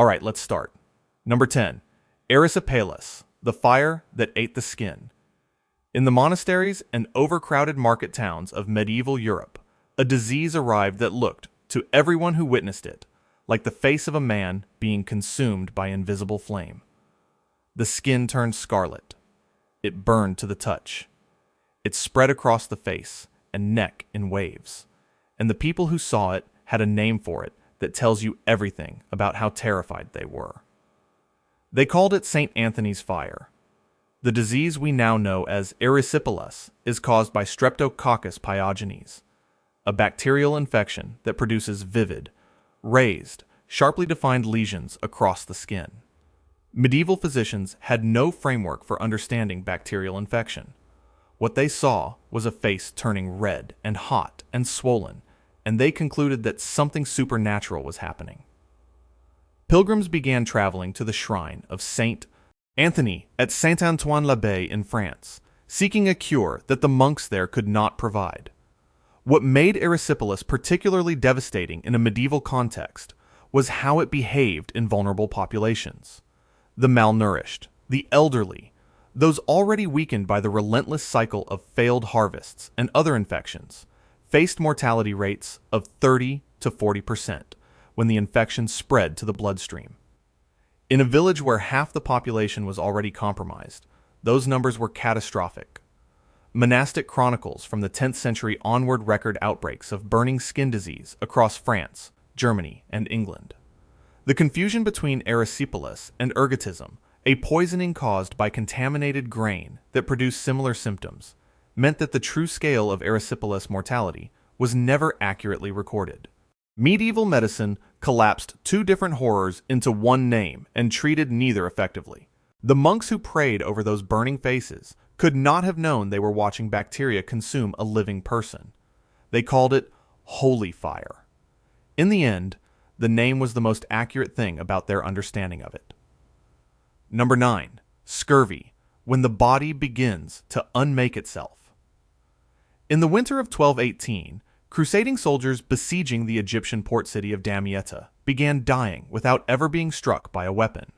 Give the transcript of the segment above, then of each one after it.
All right, let's start. Number 10. Erysipelas, the fire that ate the skin. In the monasteries and overcrowded market towns of medieval Europe, a disease arrived that looked, to everyone who witnessed it, like the face of a man being consumed by invisible flame. The skin turned scarlet. It burned to the touch. It spread across the face and neck in waves, and the people who saw it had a name for it that tells you everything about how terrified they were. They called it St. Anthony's fire. The disease we now know as erysipelas is caused by Streptococcus pyogenes, a bacterial infection that produces vivid, raised, sharply defined lesions across the skin. Medieval physicians had no framework for understanding bacterial infection. What they saw was a face turning red and hot and swollen, and they concluded that something supernatural was happening. Pilgrims began traveling to the shrine of Saint Anthony at Saint-Antoine-l'Abbé in France, seeking a cure that the monks there could not provide. What made erysipelas particularly devastating in a medieval context was how it behaved in vulnerable populations. The malnourished, the elderly, those already weakened by the relentless cycle of failed harvests and other infections, faced mortality rates of 30 to 40% when the infection spread to the bloodstream. In a village where half the population was already compromised, those numbers were catastrophic. Monastic chronicles from the 10th century onward record outbreaks of burning skin disease across France, Germany, and England. The confusion between erysipelas and ergotism, a poisoning caused by contaminated grain that produced similar symptoms, meant that the true scale of erysipelas mortality was never accurately recorded. Medieval medicine collapsed two different horrors into one name and treated neither effectively. The monks who prayed over those burning faces could not have known they were watching bacteria consume a living person. They called it holy fire. In the end, the name was the most accurate thing about their understanding of it. Number 9. Scurvy, when the body begins to unmake itself. In the winter of 1218, crusading soldiers besieging the Egyptian port city of Damietta began dying without ever being struck by a weapon.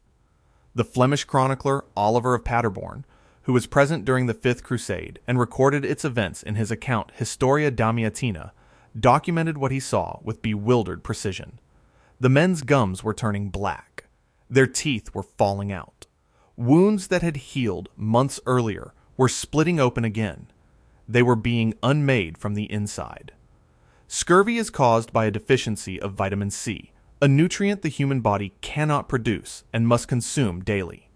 The Flemish chronicler Oliver of Paderborn, who was present during the Fifth Crusade and recorded its events in his account Historia Damiettina, documented what he saw with bewildered precision. The men's gums were turning black. Their teeth were falling out. Wounds that had healed months earlier were splitting open again. They were being unmade from the inside. Scurvy is caused by a deficiency of vitamin C, a nutrient the human body cannot produce and must consume daily.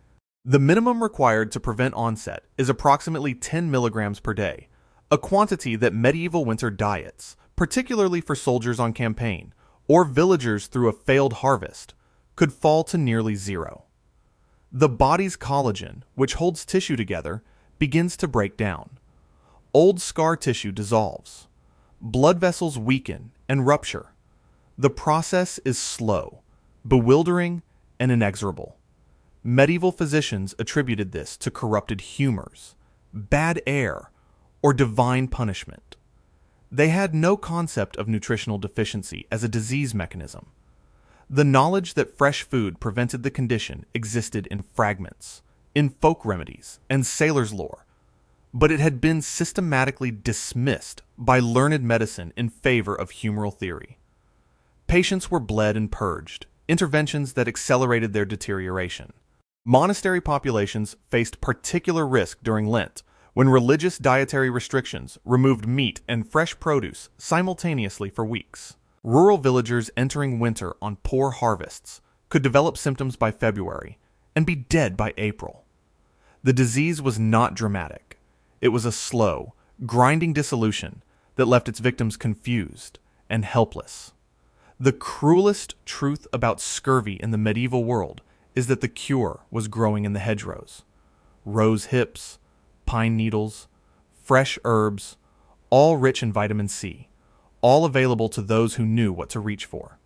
The minimum required to prevent onset is approximately 10 milligrams per day, a quantity that medieval winter diets, particularly for soldiers on campaign or villagers through a failed harvest, could fall to nearly zero. The body's collagen, which holds tissue together, begins to break down. Old scar tissue dissolves. Blood vessels weaken and rupture. The process is slow, bewildering, and inexorable. Medieval physicians attributed this to corrupted humors, bad air, or divine punishment. They had no concept of nutritional deficiency as a disease mechanism. The knowledge that fresh food prevented the condition existed in fragments, in folk remedies, and sailor's lore, but it had been systematically dismissed by learned medicine in favor of humoral theory. Patients were bled and purged, interventions that accelerated their deterioration. Monastery populations faced particular risk during Lent, when religious dietary restrictions removed meat and fresh produce simultaneously for weeks. Rural villagers entering winter on poor harvests could develop symptoms by February and be dead by April. The disease was not dramatic. It was a slow, grinding dissolution that left its victims confused and helpless. The cruelest truth about scurvy in the medieval world is that the cure was growing in the hedgerows. Rose hips, pine needles, fresh herbs, all rich in vitamin C, all available to those who knew what to reach for.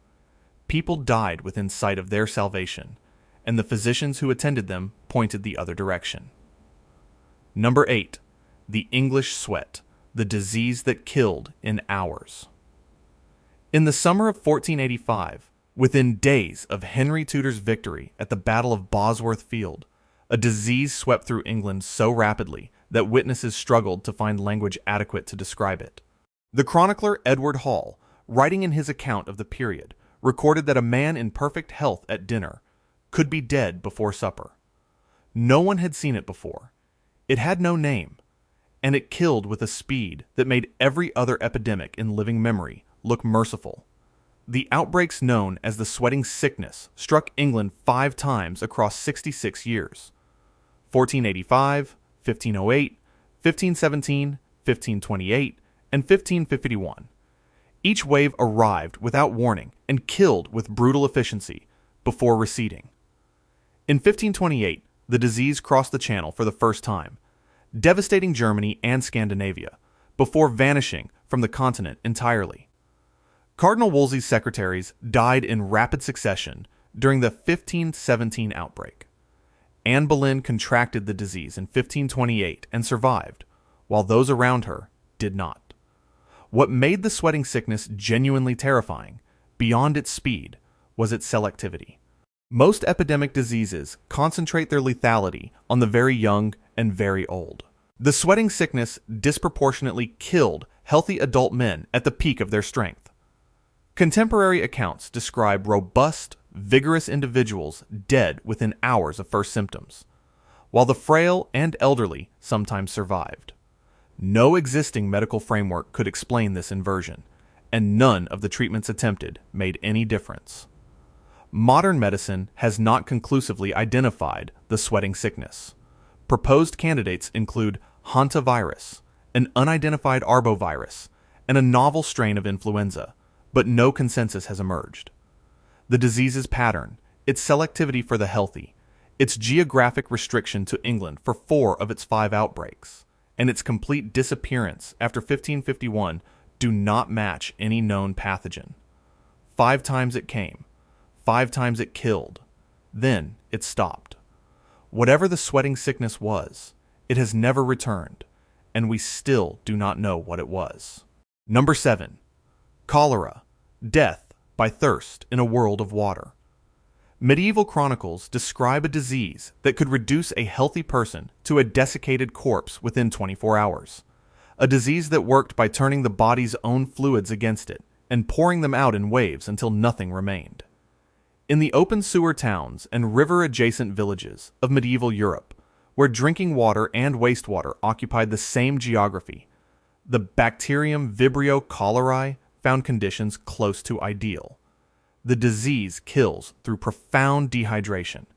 People died within sight of their salvation, and the physicians who attended them pointed the other direction. Number 8. The English sweat, the disease that killed in hours. In the summer of 1485, Within days of Henry Tudor's victory at the Battle of Bosworth Field, a disease swept through England so rapidly that witnesses struggled to find language adequate to describe it. The chronicler Edward Hall, writing in his account of the period, recorded that a man in perfect health at dinner could be dead before supper. No one had seen it before. It had no name, and it killed with a speed that made every other epidemic in living memory look merciful. The outbreaks known as the sweating sickness struck England 5 times across 66 years: 1485, 1508, 1517, 1528, and 1551. Each wave arrived without warning and killed with brutal efficiency before receding. In 1528, the disease crossed the Channel for the first time, devastating Germany and Scandinavia, before vanishing from the continent entirely. Cardinal Wolsey's secretaries died in rapid succession during the 1517 outbreak. Anne Boleyn contracted the disease in 1528 and survived, while those around her did not. What made the sweating sickness genuinely terrifying, beyond its speed, was its selectivity. Most epidemic diseases concentrate their lethality on the very young and very old. The sweating sickness disproportionately killed healthy adult men at the peak of their strength. Contemporary accounts describe robust, vigorous individuals dead within hours of first symptoms, while the frail and elderly sometimes survived. No existing medical framework could explain this inversion, and none of the treatments attempted made any difference. Modern medicine has not conclusively identified the sweating sickness. Proposed candidates include hantavirus, an unidentified arbovirus, and a novel strain of influenza, but no consensus has emerged. The disease's pattern, its selectivity for the healthy, its geographic restriction to England for 4 of its 5 outbreaks, and its complete disappearance after 1551 do not match any known pathogen. 5 times it came, 5 times it killed, then it stopped. Whatever the sweating sickness was, it has never returned, and we still do not know what it was. Number 7. Cholera, death by thirst in a world of water. Medieval chronicles describe a disease that could reduce a healthy person to a desiccated corpse within 24 hours. A disease that worked by turning the body's own fluids against it and pouring them out in waves until nothing remained. In the open sewer towns and river-adjacent villages of medieval Europe, where drinking water and wastewater occupied the same geography, the bacterium Vibrio cholerae found conditions close to ideal. The disease kills through profound dehydration.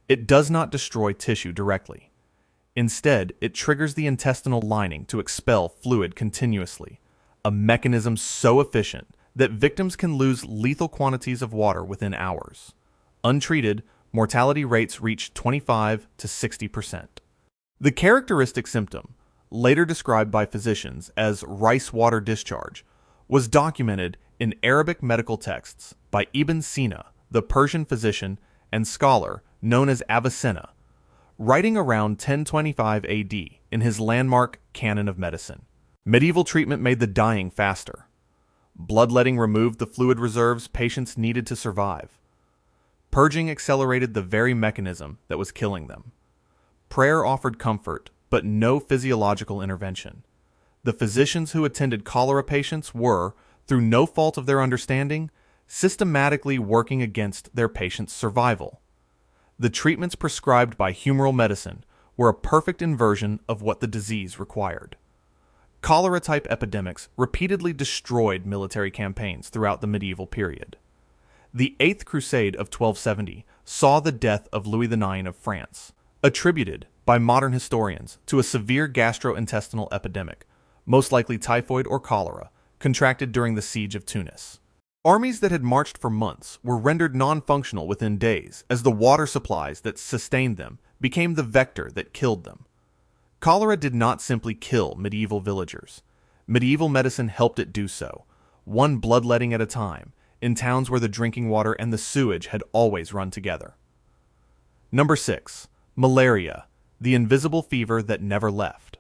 It does not destroy tissue directly. Instead, it triggers the intestinal lining to expel fluid continuously, a mechanism so efficient that victims can lose lethal quantities of water within hours. Untreated, mortality rates reach 25 to 60%. The characteristic symptom, later described by physicians as rice water discharge, was documented in Arabic medical texts by Ibn Sina, the Persian physician and scholar known as Avicenna, writing around 1025 AD in his landmark Canon of Medicine. Medieval treatment made the dying faster. Bloodletting removed the fluid reserves patients needed to survive. Purging accelerated the very mechanism that was killing them. Prayer offered comfort, but no physiological intervention. The physicians who attended cholera patients were, through no fault of their understanding, systematically working against their patients' survival. The treatments prescribed by humoral medicine were a perfect inversion of what the disease required. Cholera-type epidemics repeatedly destroyed military campaigns throughout the medieval period. The Eighth Crusade of 1270 saw the death of Louis IX of France, attributed by modern historians to a severe gastrointestinal epidemic, most likely typhoid or cholera, contracted during the siege of Tunis. Armies that had marched for months were rendered non-functional within days as the water supplies that sustained them became the vector that killed them. Cholera did not simply kill medieval villagers. Medieval medicine helped it do so, one bloodletting at a time, in towns where the drinking water and the sewage had always run together. Number 6. Malaria, the invisible fever that never left.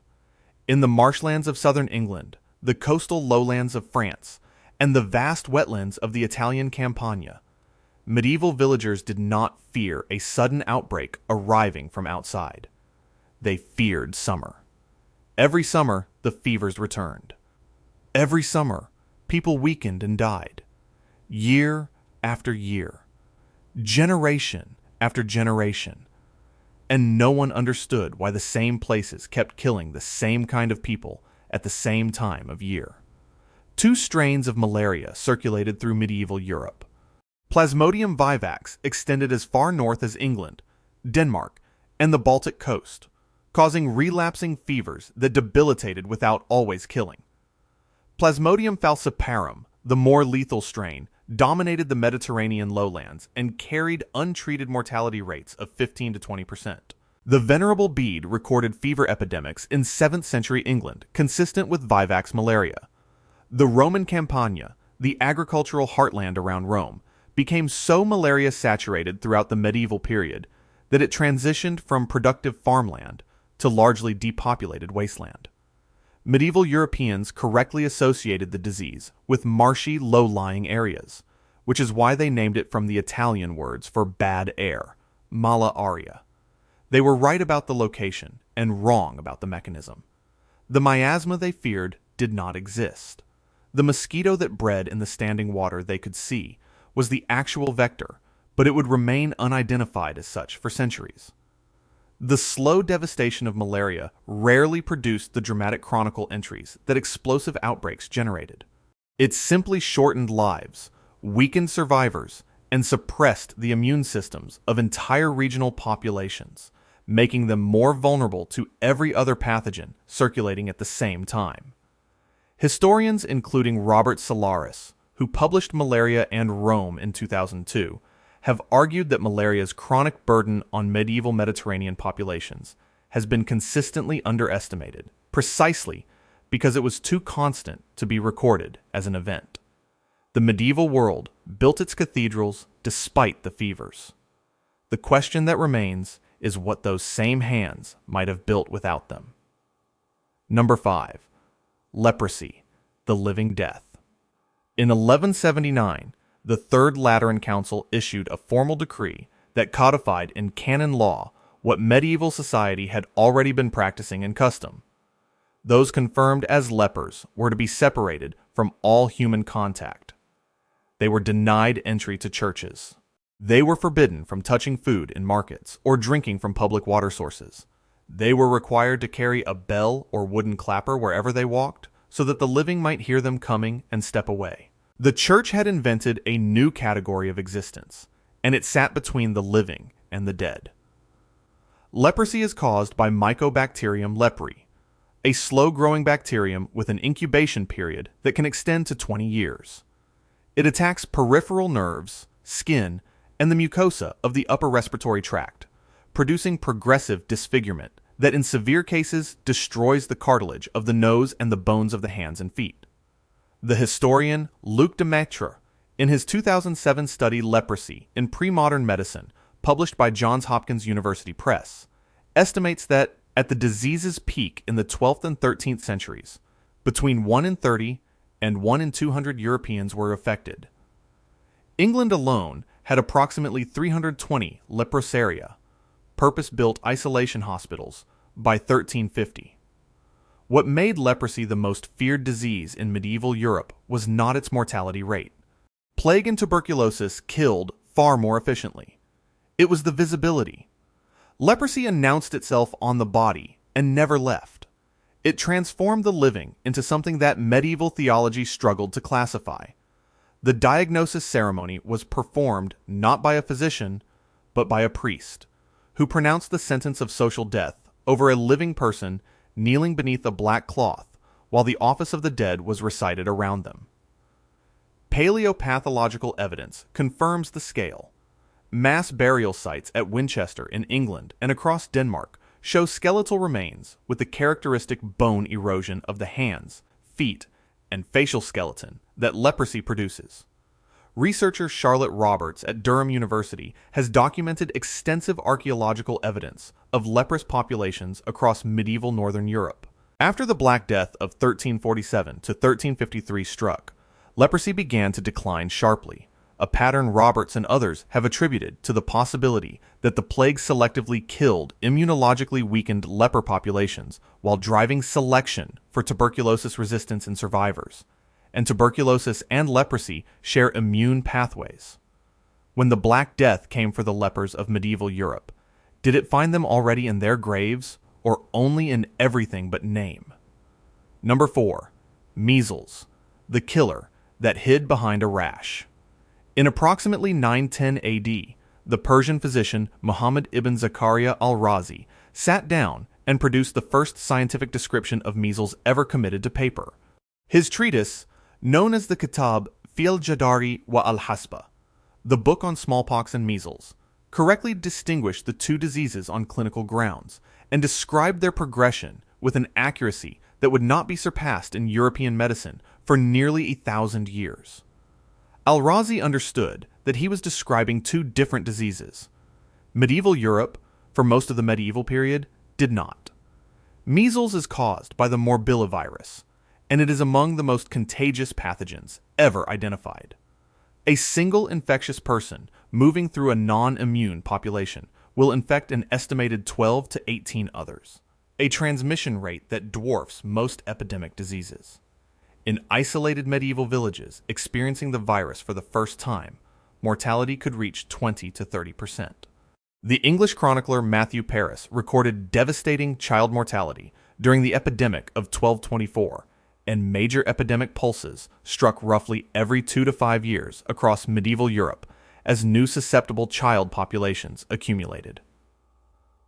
In the marshlands of southern England, the coastal lowlands of France, and the vast wetlands of the Italian Campagna, medieval villagers did not fear a sudden outbreak arriving from outside. They feared summer. Every summer, the fevers returned. Every summer, people weakened and died. Year after year. Generation after generation. And no one understood why the same places kept killing the same kind of people at the same time of year. Two strains of malaria circulated through medieval Europe. Plasmodium vivax extended as far north as England, Denmark, and the Baltic coast, causing relapsing fevers that debilitated without always killing. Plasmodium falciparum, the more lethal strain, dominated the Mediterranean lowlands and carried untreated mortality rates of 15 to 20%. The Venerable Bede recorded fever epidemics in 7th century England, consistent with vivax malaria. The Roman Campagna, the agricultural heartland around Rome, became so malaria-saturated throughout the medieval period that it transitioned from productive farmland to largely depopulated wasteland. Medieval Europeans correctly associated the disease with marshy, low-lying areas, which is why they named it from the Italian words for bad air, mala aria. They were right about the location and wrong about the mechanism. The miasma they feared did not exist. The mosquito that bred in the standing water they could see was the actual vector, but it would remain unidentified as such for centuries. The slow devastation of malaria rarely produced the dramatic chronicle entries that explosive outbreaks generated. It simply shortened lives, weakened survivors, and suppressed the immune systems of entire regional populations, making them more vulnerable to every other pathogen circulating at the same time. Historians including Robert Solaris, who published Malaria and Rome in 2002, have argued that malaria's chronic burden on medieval Mediterranean populations has been consistently underestimated, precisely because it was too constant to be recorded as an event. The medieval world built its cathedrals despite the fevers. The question that remains is what those same hands might have built without them. Number 5. Leprosy, the living death. In 1179, the Third Lateran Council issued a formal decree that codified in canon law what medieval society had already been practicing in custom. Those confirmed as lepers were to be separated from all human contact. They were denied entry to churches. They were forbidden from touching food in markets or drinking from public water sources. They were required to carry a bell or wooden clapper wherever they walked so that the living might hear them coming and step away. The church had invented a new category of existence, and it sat between the living and the dead. Leprosy is caused by Mycobacterium leprae, a slow-growing bacterium with an incubation period that can extend to 20 years. It attacks peripheral nerves, skin, and the mucosa of the upper respiratory tract, producing progressive disfigurement that in severe cases destroys the cartilage of the nose and the bones of the hands and feet. The historian Luc Demaitre, in his 2007 study Leprosy in Pre-Modern Medicine, published by Johns Hopkins University Press, estimates that at the disease's peak in the 12th and 13th centuries, between 1 in 30 and 1 in 200 Europeans were affected. England alone had approximately 320 leprosaria, purpose-built isolation hospitals, by 1350. What made leprosy the most feared disease in medieval Europe was not its mortality rate. Plague and tuberculosis killed far more efficiently. It was the visibility. Leprosy announced itself on the body and never left. It transformed the living into something that medieval theology struggled to classify. The diagnosis ceremony was performed not by a physician, but by a priest, who pronounced the sentence of social death over a living person kneeling beneath a black cloth while the office of the dead was recited around them. Paleopathological evidence confirms the scale. Mass burial sites at Winchester in England and across Denmark show skeletal remains with the characteristic bone erosion of the hands, feet, and facial skeleton that leprosy produces. Researcher Charlotte Roberts at Durham University has documented extensive archaeological evidence of leprous populations across medieval northern Europe. After the Black Death of 1347 to 1353 struck, leprosy began to decline sharply, a pattern Roberts and others have attributed to the possibility that the plague selectively killed immunologically weakened leper populations while driving selection for tuberculosis resistance in survivors. And tuberculosis and leprosy share immune pathways. When the Black Death came for the lepers of medieval Europe, did it find them already in their graves or only in everything but name? Number 4. Measles, the killer that hid behind a rash. In approximately 910 AD, the Persian physician Muhammad ibn Zakaria al-Razi sat down and produced the first scientific description of measles ever committed to paper. His treatise, known as the Kitab fil Jadari wa al-Hasba, the book on smallpox and measles, correctly distinguished the two diseases on clinical grounds and described their progression with an accuracy that would not be surpassed in European medicine for nearly 1,000 years. Al-Razi understood that he was describing two different diseases. Medieval Europe, for most of the medieval period, did not. Measles is caused by the morbillivirus, and it is among the most contagious pathogens ever identified. A single infectious person moving through a non-immune population will infect an estimated 12 to 18 others, a transmission rate that dwarfs most epidemic diseases. In isolated medieval villages experiencing the virus for the first time, mortality could reach 20 to 30%. The English chronicler Matthew Paris recorded devastating child mortality during the epidemic of 1224, and major epidemic pulses struck roughly every 2 to 5 years across medieval Europe as new susceptible child populations accumulated.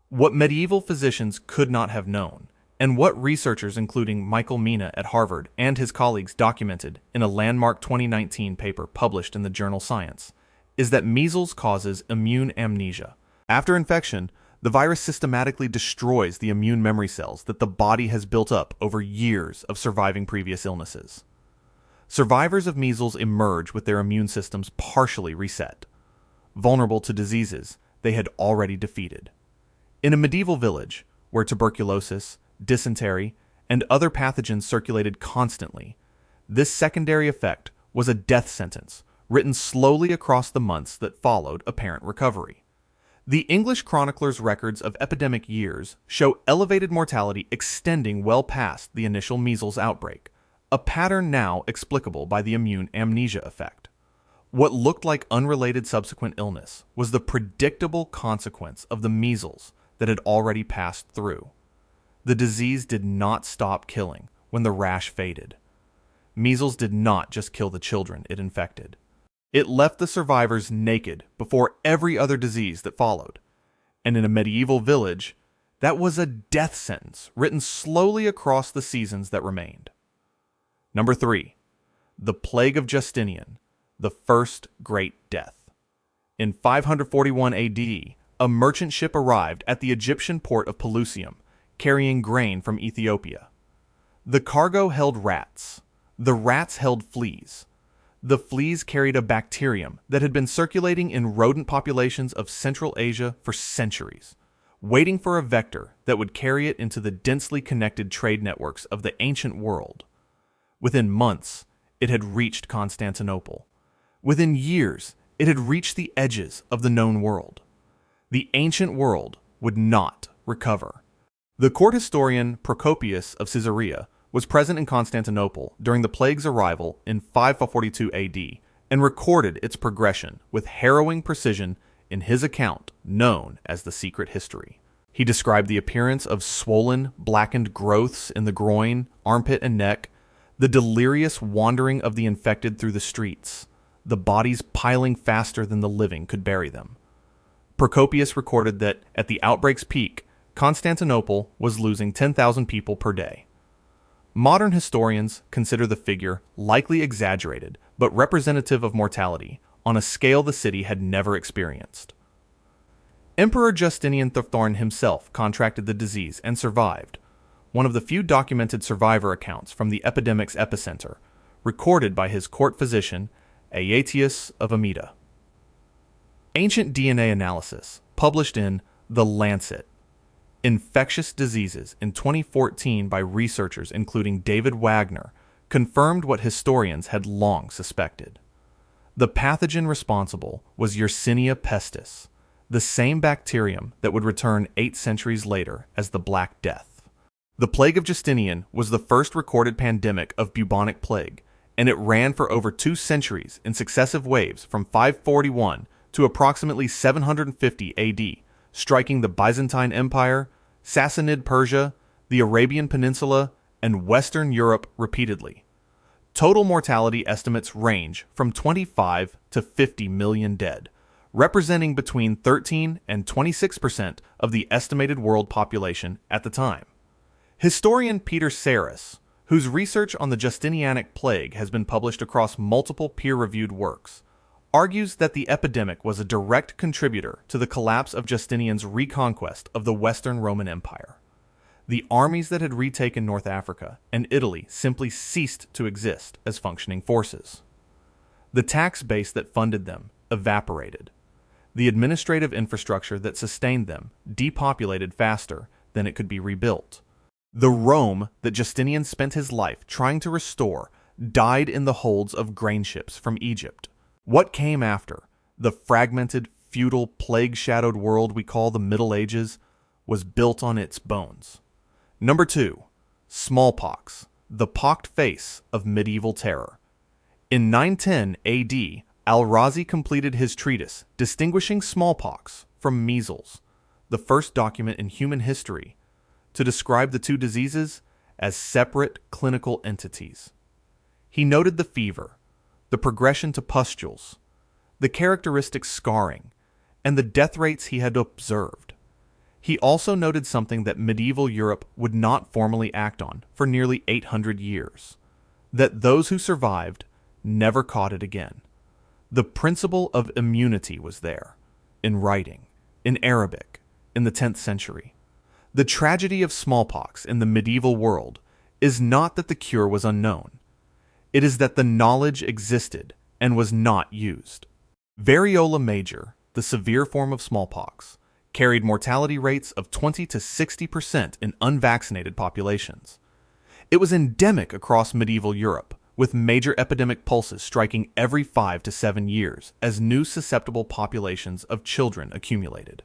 What medieval physicians could not have known, and what researchers including Michael Mina at Harvard and his colleagues documented in a landmark 2019 paper published in the journal Science, is that measles causes immune amnesia. After infection, the virus systematically destroys the immune memory cells that the body has built up over years of surviving previous illnesses. Survivors of measles emerge with their immune systems partially reset, vulnerable to diseases they had already defeated. In a medieval village, where tuberculosis, dysentery, and other pathogens circulated constantly, this secondary effect was a death sentence written slowly across the months that followed apparent recovery. The English chronicler's records of epidemic years show elevated mortality extending well past the initial measles outbreak, a pattern now explicable by the immune amnesia effect. What looked like unrelated subsequent illness was the predictable consequence of the measles that had already passed through. The disease did not stop killing when the rash faded. Measles did not just kill the children it infected. It left the survivors naked before every other disease that followed. And in a medieval village, that was a death sentence written slowly across the seasons that remained. Number 3. The Plague of Justinian, the First Great Death. In 541 AD, a merchant ship arrived at the Egyptian port of Pelusium, carrying grain from Ethiopia. The cargo held rats. The rats held fleas. The fleas carried a bacterium that had been circulating in rodent populations of Central Asia for centuries, waiting for a vector that would carry it into the densely connected trade networks of the ancient world. Within months, it had reached Constantinople. Within years, it had reached the edges of the known world. The ancient world would not recover. The court historian Procopius of Caesarea was present in Constantinople during the plague's arrival in 542 AD and recorded its progression with harrowing precision in his account known as the Secret History. He described the appearance of swollen, blackened growths in the groin, armpit, and neck, the delirious wandering of the infected through the streets, the bodies piling faster than the living could bury them. Procopius recorded that at the outbreak's peak, Constantinople was losing 10,000 people per day. Modern historians consider the figure likely exaggerated, but representative of mortality on a scale the city had never experienced. Emperor Justinian III himself contracted the disease and survived, one of the few documented survivor accounts from the epidemic's epicenter, recorded by his court physician, Aetius of Amida. Ancient DNA analysis, published in The Lancet, Infectious Diseases in 2014 by researchers including David Wagner, confirmed what historians had long suspected. The pathogen responsible was Yersinia pestis, the same bacterium that would return 8 centuries later as the Black Death. The plague of Justinian was the first recorded pandemic of bubonic plague, and it ran for over 2 centuries in successive waves from 541 to approximately 750 AD, striking the Byzantine Empire, Sassanid Persia, the Arabian Peninsula, and Western Europe repeatedly. Total mortality estimates range from 25 to 50 million dead, representing between 13 and 26% of the estimated world population at the time. Historian Peter Saris, whose research on the Justinianic plague has been published across multiple peer-reviewed works, argues that the epidemic was a direct contributor to the collapse of Justinian's reconquest of the Western Roman Empire. The armies that had retaken North Africa and Italy simply ceased to exist as functioning forces. The tax base that funded them evaporated. The administrative infrastructure that sustained them depopulated faster than it could be rebuilt. The Rome that Justinian spent his life trying to restore died in the holds of grain ships from Egypt. What came after, the fragmented, feudal, plague-shadowed world we call the Middle Ages, was built on its bones. Number 2. Smallpox, the pocked face of medieval terror. In 910 AD, Al-Razi completed his treatise distinguishing smallpox from measles, the first document in human history to describe the two diseases as separate clinical entities. He noted the fever, the progression to pustules, the characteristic scarring, and the death rates he had observed. He also noted something that medieval Europe would not formally act on for nearly 800 years, that those who survived never caught it again. The principle of immunity was there, in writing, in Arabic, in the 10th century. The tragedy of smallpox in the medieval world is not that the cure was unknown. It is that the knowledge existed and was not used. Variola major, the severe form of smallpox, carried mortality rates of 20 to 60% in unvaccinated populations. It was endemic across medieval Europe, with major epidemic pulses striking every 5 to 7 years as new susceptible populations of children accumulated.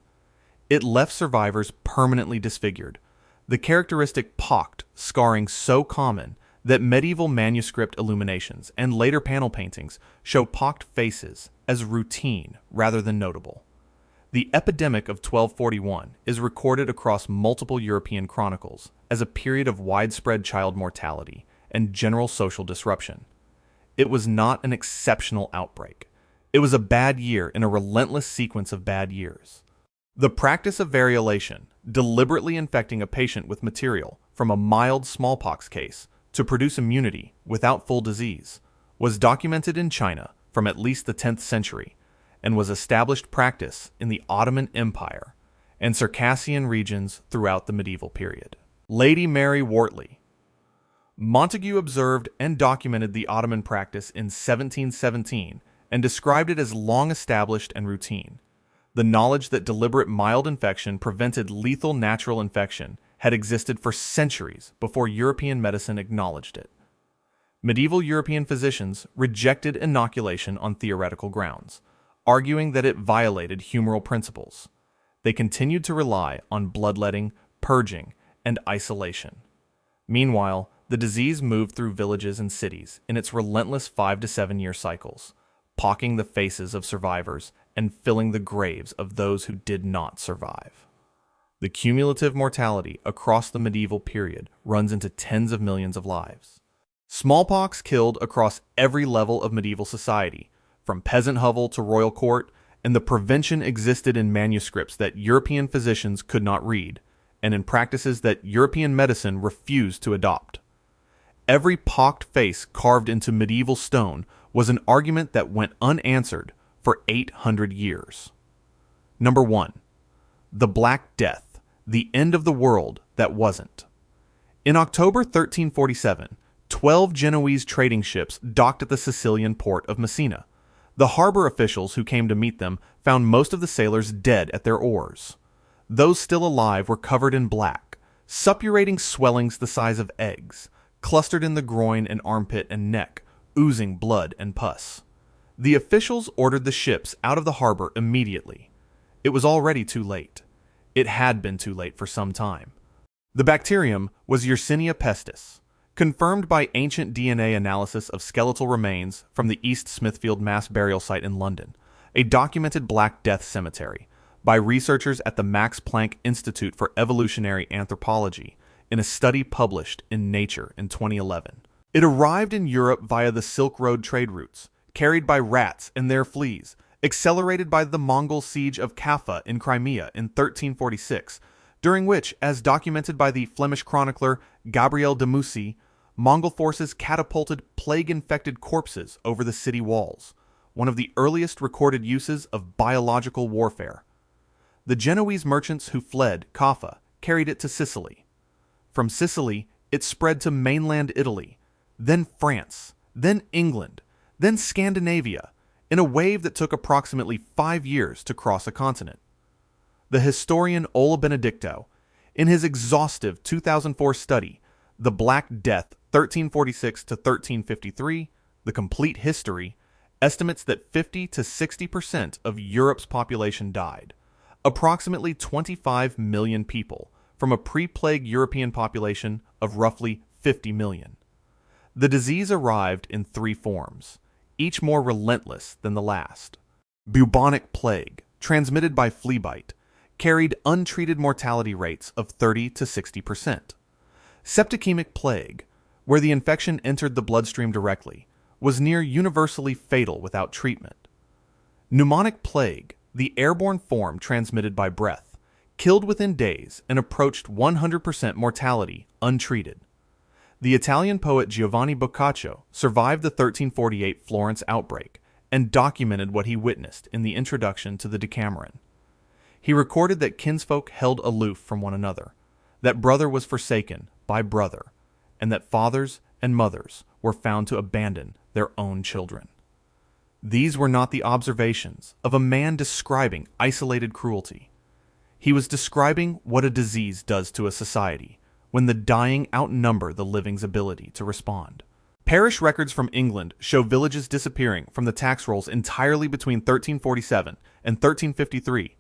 It left survivors permanently disfigured, the characteristic pocked scarring so common that medieval manuscript illuminations and later panel paintings show pocked faces as routine rather than notable. The epidemic of 1241 is recorded across multiple European chronicles as a period of widespread child mortality and general social disruption. It was not an exceptional outbreak. It was a bad year in a relentless sequence of bad years. The practice of variolation, deliberately infecting a patient with material from a mild smallpox case to produce immunity without full disease, was documented in China from at least the 10th century and was established practice in the Ottoman Empire and Circassian regions throughout the medieval period. Lady Mary Wortley. Montague observed and documented the Ottoman practice in 1717 and described it as long established and routine. The knowledge that deliberate mild infection prevented lethal natural infection had existed for centuries before European medicine acknowledged it. Medieval European physicians rejected inoculation on theoretical grounds, arguing that it violated humoral principles. They continued to rely on bloodletting, purging, and isolation. Meanwhile, the disease moved through villages and cities in its relentless 5 to 7 year cycles, pocking the faces of survivors and filling the graves of those who did not survive. The cumulative mortality across the medieval period runs into tens of millions of lives. Smallpox killed across every level of medieval society, from peasant hovel to royal court, and the prevention existed in manuscripts that European physicians could not read, and in practices that European medicine refused to adopt. Every pocked face carved into medieval stone was an argument that went unanswered for 800 years. Number 1. The Black Death, the end of the world that wasn't. In October 1347, 12 Genoese trading ships docked at the Sicilian port of Messina. The harbor officials who came to meet them found most of the sailors dead at their oars. Those still alive were covered in black, suppurating swellings the size of eggs, clustered in the groin and armpit and neck, oozing blood and pus. The officials ordered the ships out of the harbor immediately. It was already too late. It had been too late for some time. The bacterium was Yersinia pestis, confirmed by ancient DNA analysis of skeletal remains from the East Smithfield mass burial site in London, a documented Black Death cemetery, by researchers at the Max Planck Institute for Evolutionary Anthropology in a study published in Nature in 2011. It arrived in Europe via the Silk Road trade routes, carried by rats and their fleas, accelerated by the Mongol siege of Kaffa in Crimea in 1346, during which, as documented by the Flemish chronicler Gabriel de Mussy, Mongol forces catapulted plague-infected corpses over the city walls, one of the earliest recorded uses of biological warfare. The Genoese merchants who fled Kaffa carried it to Sicily. From Sicily, it spread to mainland Italy, then France, then England, then Scandinavia, in a wave that took approximately 5 years to cross a continent. The historian Ola Benedicto, in his exhaustive 2004 study, The Black Death 1346 to 1353, The Complete History, estimates that 50 to 60% of Europe's population died, approximately 25 million people, from a pre-plague European population of roughly 50 million. The disease arrived in 3 forms, each more relentless than the last. Bubonic plague, transmitted by flea bite, carried untreated mortality rates of 30 to 60%. Septicemic plague, where the infection entered the bloodstream directly, was near universally fatal without treatment. Pneumonic plague, the airborne form transmitted by breath, killed within days and approached 100% mortality untreated. The Italian poet Giovanni Boccaccio survived the 1348 Florence outbreak and documented what he witnessed in the introduction to the Decameron. He recorded that kinsfolk held aloof from one another, that brother was forsaken by brother, and that fathers and mothers were found to abandon their own children. These were not the observations of a man describing isolated cruelty. He was describing what a disease does to a society when the dying outnumber the living's ability to respond. Parish records from England show villages disappearing from the tax rolls entirely between 1347 and 1353,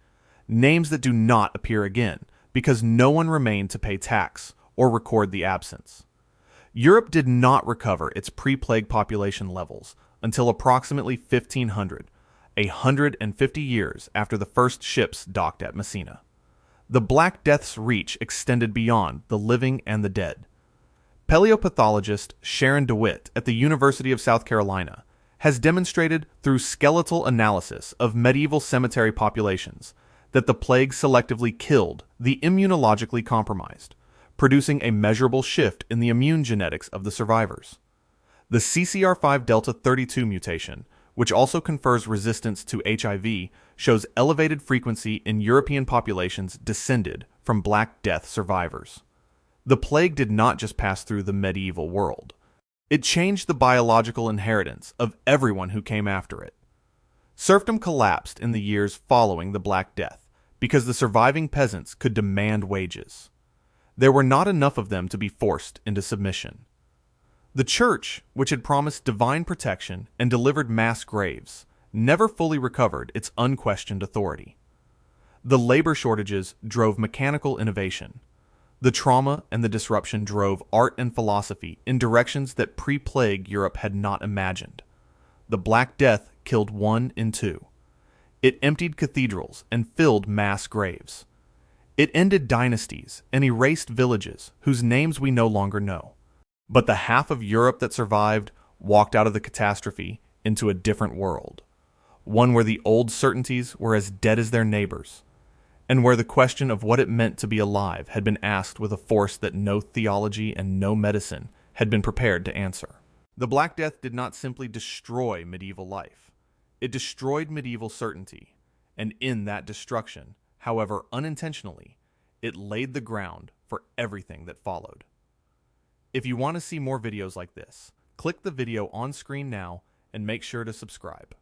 names that do not appear again because no one remained to pay tax or record the absence. Europe did not recover its pre-plague population levels until approximately 1500, 150 years after the first ships docked at Messina. The Black Death's reach extended beyond the living and the dead. Paleopathologist Sharon DeWitt at the University of South Carolina has demonstrated through skeletal analysis of medieval cemetery populations that the plague selectively killed the immunologically compromised, producing a measurable shift in the immune genetics of the survivors. The CCR5 delta 32 mutation, which also confers resistance to HIV, shows elevated frequency in European populations descended from Black Death survivors. The plague did not just pass through the medieval world. It changed the biological inheritance of everyone who came after it. Serfdom collapsed in the years following the Black Death because the surviving peasants could demand wages. There were not enough of them to be forced into submission. The Church, which had promised divine protection and delivered mass graves, never fully recovered its unquestioned authority. The labor shortages drove mechanical innovation. The trauma and the disruption drove art and philosophy in directions that pre-plague Europe had not imagined. The Black Death killed 1 in 2. It emptied cathedrals and filled mass graves. It ended dynasties and erased villages whose names we no longer know. But the half of Europe that survived walked out of the catastrophe into a different world, one where the old certainties were as dead as their neighbors, and where the question of what it meant to be alive had been asked with a force that no theology and no medicine had been prepared to answer. The Black Death did not simply destroy medieval life. It destroyed medieval certainty, and in that destruction, however unintentionally, it laid the ground for everything that followed. If you want to see more videos like this, click the video on screen now and make sure to subscribe.